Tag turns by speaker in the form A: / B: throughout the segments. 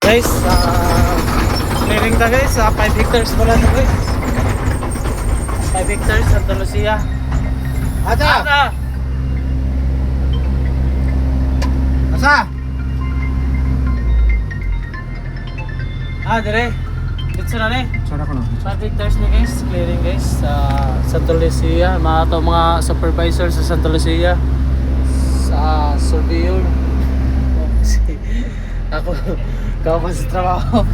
A: Guys, clearing ta guys, 5 hectares pala to guys. 5 hectares Santa Lucia.
B: Ata! Asa?
A: Dire. Dito na ni.
B: Sana ko no.
A: 5 hectares ni guys, clearing guys sa Santa Lucia. Mga supervisor sa Santa Lucia. Sa surveyor. Ako, ikaw pa sa trabaho.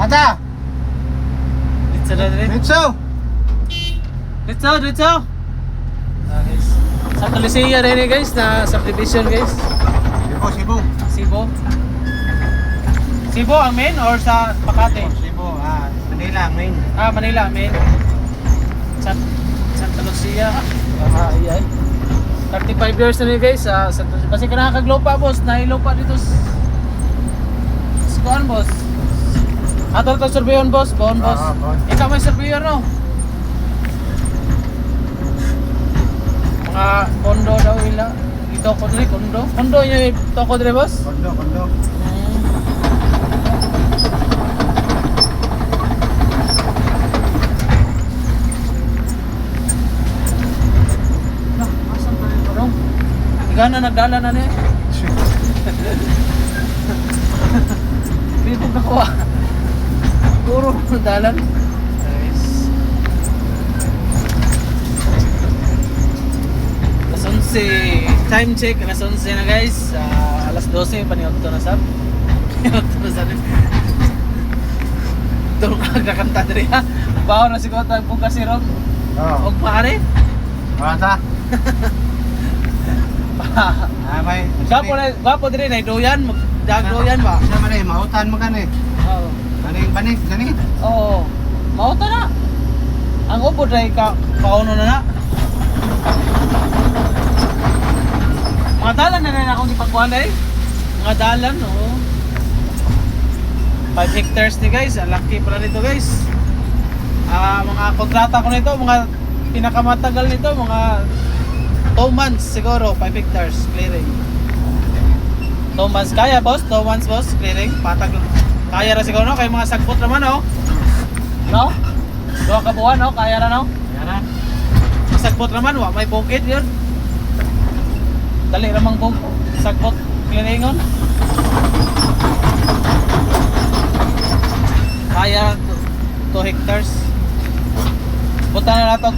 B: Ata!
A: Dito na rin.
B: Mitsu!
A: Dito. Guys. Santa Lucia rin guys, na subdivision guys.
B: Cebu.
A: Cebu ang main or sa Makati?
B: Cebu, Manila, main.
A: Manila main. Santa Lucia. Ay. 35 years na rin guys. Kasi nakakaglopa boss. Nailopa dito sa kuan boss. Ato ito surveyon boss. Boss.
B: Boss.
A: Ikaw may surveyor no? Mga kondo daw ila. Ito ko dre kondo. Kondo niya ito ko dre boss?
B: Kondo.
A: Gana nagdala na niya. Bibog ako Puro dalan. Guys. Alas 11. Time check. Alas 11 na guys. Alas 12. Paniotto na sab. Doon kakanta diri ha. Bawa na siguro tayo kung kasi ron. Og pare.
B: Ata! May.
A: Gwapo diri na doyan, magdagdoyan ba?
B: Sa man mautan mo kan
A: Oo.
B: Banig gani.
A: Oo. Mauta na. Ang upo dai kauno na. Mga dalan na akong ipagkuhan dai. Mga dalan, oo. 5 hectares ni guys, laki pala nito guys. Mga kontrata ko nito, mga pinakamatagal nito, mga 2 months siguro, 5 hectares clearing. 2 months kaya boss, 2 months boss clearing, patag. Kaya ra siguro no, kay mga sagbot naman no. No? 2 ka buwan no, kaya ra no.
B: Yara.
A: Sagbot naman wa may bukid yun. Dali ramang sagbot clearingon. Kaya 2 hectares. Buta na nato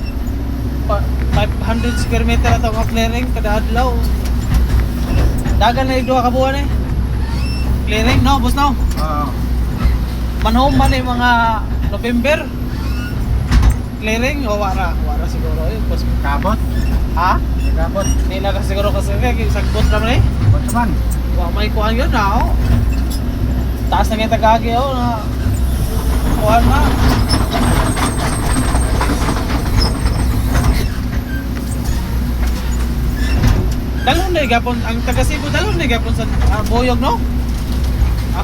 A: 500 square meter ato nga clearing kada adlaw. Dagan na 2 ka buwan clearing no, boss no.
B: Oo.
A: Manhome man mga November. Clearing o wara siguro boss.
B: Kabot.
A: Ha?
B: Kabot.
A: Nila ka siguro kasi sagbot naman
B: Kabot man.
A: Wa may kuhan yun na taas na kita kagi na kuhan na. Dalon na gapon ang taga Cebu, dalon na gapon sa Boyog no?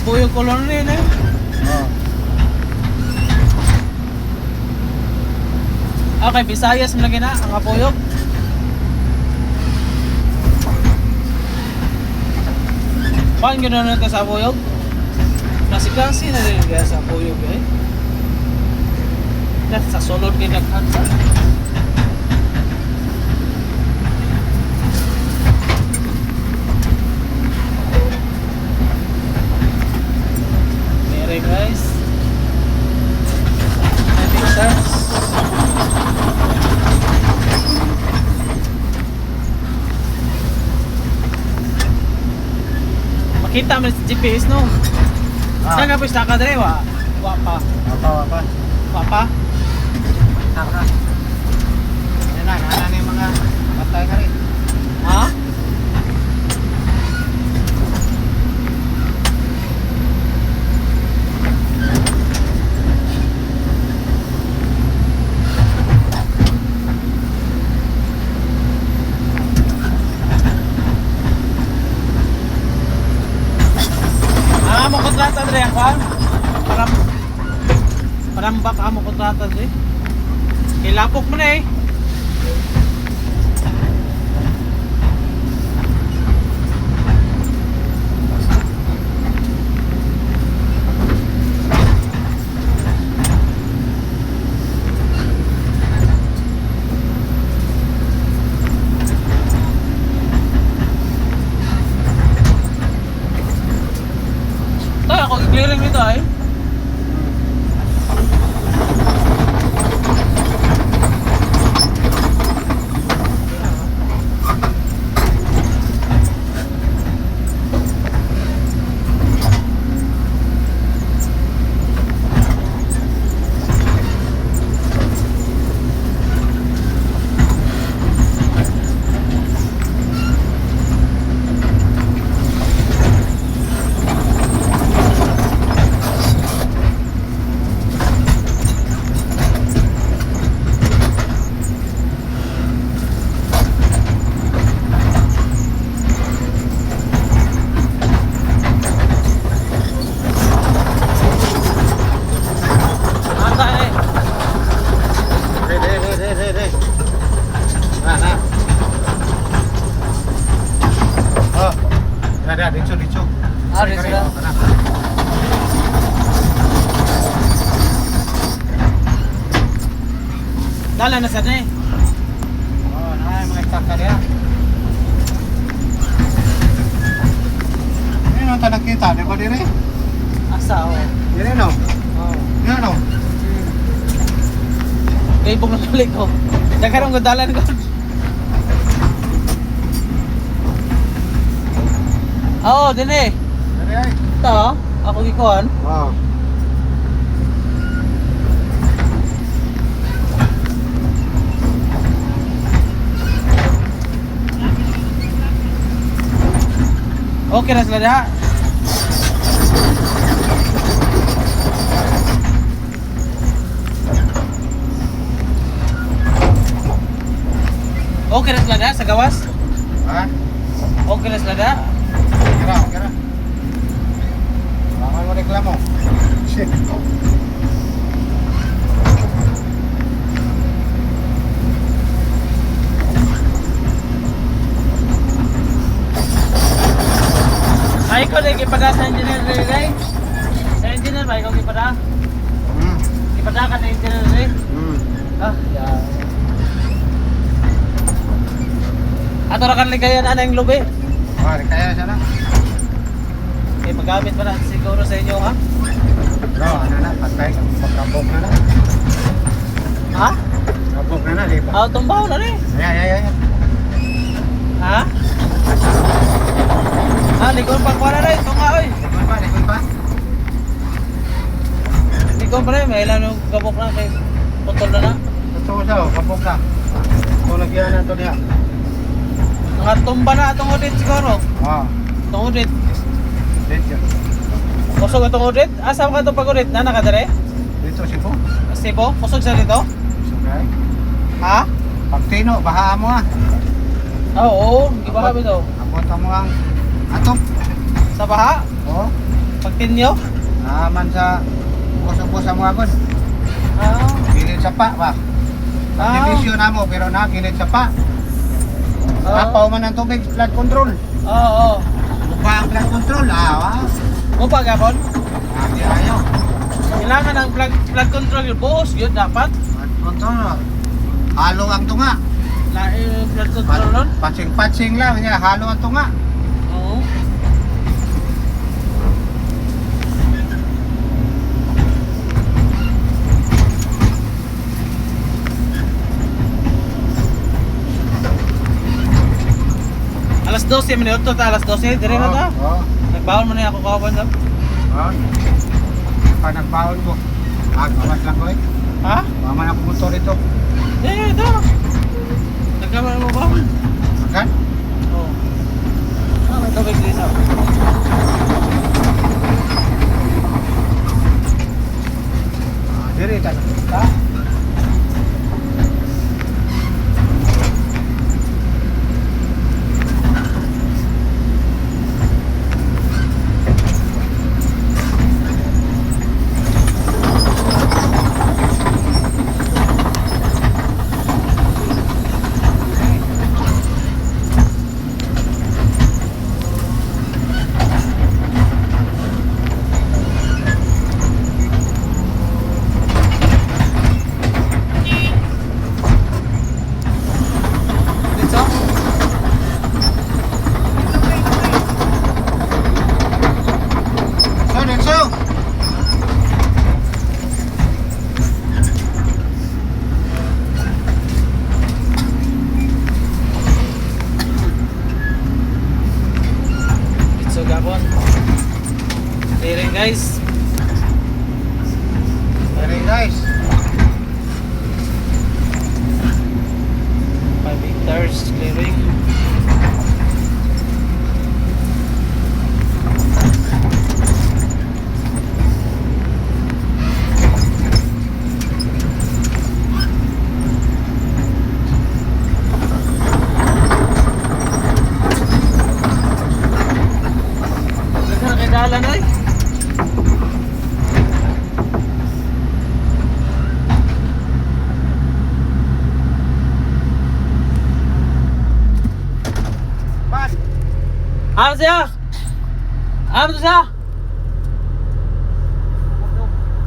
A: Boyog colony na.
B: Oo.
A: Okay, Visayas mo lagi na ang Boyog. Paano gano'n natin sa Boyog? Nasi-klase na rin kaya sa Boyog sa Solod din naghansa. Mere guys. Hectares. Makita mo sa GPS no? Saan nga po sa kadre wa? Wa pa?
B: Taka. Yan na yung mga patay ka rin.
A: Ha? Mo kontrata dre ako. Parambak mo kontrata dre. Ilapok mo na clearing nito ay.
B: Ada, dicu.
A: Ah, dicu dah. Dala na sana eh.
B: Oh, nah, mga istaka dia. Ini nang tanah kita, di ba dire?
A: Asa oh.
B: Dire no?
A: Oh.
B: Yan no?
A: Kay bong na tulik ko. Dagarong ko dalan ko. Oo, din eh.
B: Dire ay.
A: Ito, ako gikuhan.
B: Oh.
A: Okay na sila diha. Okay na sila diha sa gawas.
B: Ha?
A: Okay na sila diha.
B: Kira. Baka mo reklamo. Shit.
A: Ay, ikaw na ikipada sa engineer Ray. Sa engineer ba, ikaw ikipada? Ikipada ka sa engineer Ray. Ah, yeah. Ato na kan ligayan ana yung lubi.
B: Oh, kaya sana.
A: Eh, magamit pa na siguro sa inyo ha?
B: No, ano na, patay ka. Pagkabok na na.
A: Ha?
B: Kabok na na, di ba?
A: Ah, tumbaw na rin.
B: Ay.
A: Ha? Ah, likod pa kuha na rin. Ito nga oy.
B: Likod pa.
A: Likod pa rin. May ilan yung gabok na kay putol na na.
B: Totoo siya, kabok na. Ito nagyan na ito niya.
A: Mga tumba na itong udit siguro.
B: Oh,
A: Itong udit.
B: dito.
A: Kusog itong udit. Asa ka itong pag-udit? Nana ka dere?
B: Dito si po.
A: Sibo? Kusog sa dito?
B: Okay.
A: Ha?
B: Pagtino, bahaan mo ah.
A: Ah, oo. Di ba kami ito?
B: Abot mo ang atop.
A: Sa baha?
B: Oh,
A: Pagtinyo?
B: naman sa kusog-kusog sa mga gun.
A: Ah.
B: Gilid sa pa ba? Division na mo, pero na gilid sa pa. Kapaw man ang tubig, flood control.
A: Oo.
B: Mukha ang flood control, wow.
A: Upa gapon?
B: Hindi ayaw.
A: Kailangan ng flood control yung buhos yun dapat.
B: Flood control, halo ang tunga.
A: Flood control nun?
B: Patsing-patsing lang niya, halo ang tunga.
A: Oo. Alas 12 minuto ta, alas 12, dire na ta.
B: Oo.
A: Nagbaon mo na ako kawan daw.
B: Oo. Pa nagbaon ko. Gawas lang ko eh.
A: Ha?
B: Mama na motor ito.
A: Eh, ito. Nagkaman mo ba?
B: Makan?
A: Oo. Ah, may tubig din ako.
B: Diri ta.
A: Ha? gapon. Clearing guys.
B: Clearing guys.
A: 5 hectares clearing. Nagkara kay dalan ay.
B: Bad.
A: Ano siya? Ano to siya?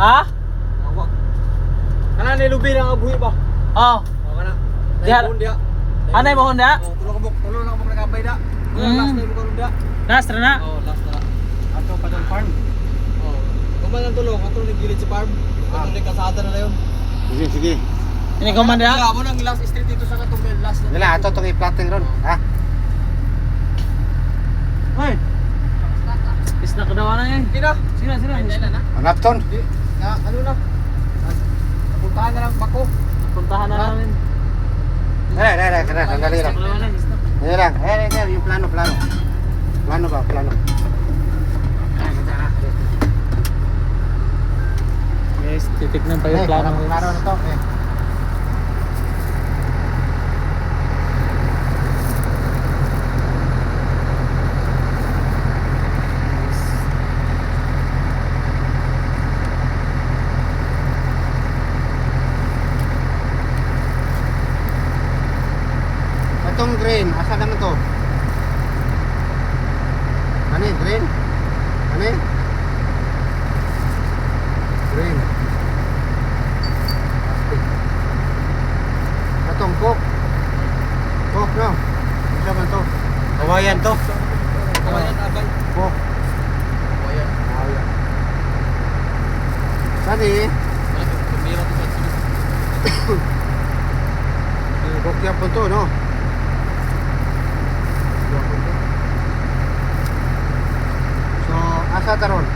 A: Ha?
C: Kana ni lubi nang abuhi ba?
A: Oh.
C: O kana.
A: Diha.
C: Dia.
A: Anay mo Honda?
C: Oh, tulo na mo nagabay da.
A: Mm.
C: Last time ko da.
A: Nastra na.
C: Oh, last na.
B: Ato pa doon farm.
C: Oh. Kuman ang tulong, ato ni gilid sa farm. Ato ni kasada na yun.
B: Sige, sige.
A: Ini komanda.
C: Wala mo nang last street dito sa katong last na.
B: Wala, ato itong i-plating ron. Ha?
A: Hoy. Isna ka daw na yan.
C: Kina.
A: Sina, sina.
B: Hanap ton.
C: Di na ano na. Puntahan na lang bako.
A: Puntahan na namin.
B: Dali, sandali lang.
A: Dalawa na, isna.
B: Dali lang. Yung plano. Plano ba? Plano.
A: Guys, titignan pa yung plano.
B: Klaro na to. Itong green, asa naman to? Ano yung green? Ano yung? Green. Itong coke. Coke no? Isa man to? Kawayan to?
C: Kawayan abay.
B: Coke.
C: Kawayan.
B: Kawayan. Sani?
C: Kumira to sa
B: Coke yan po to, no? So, asa taron?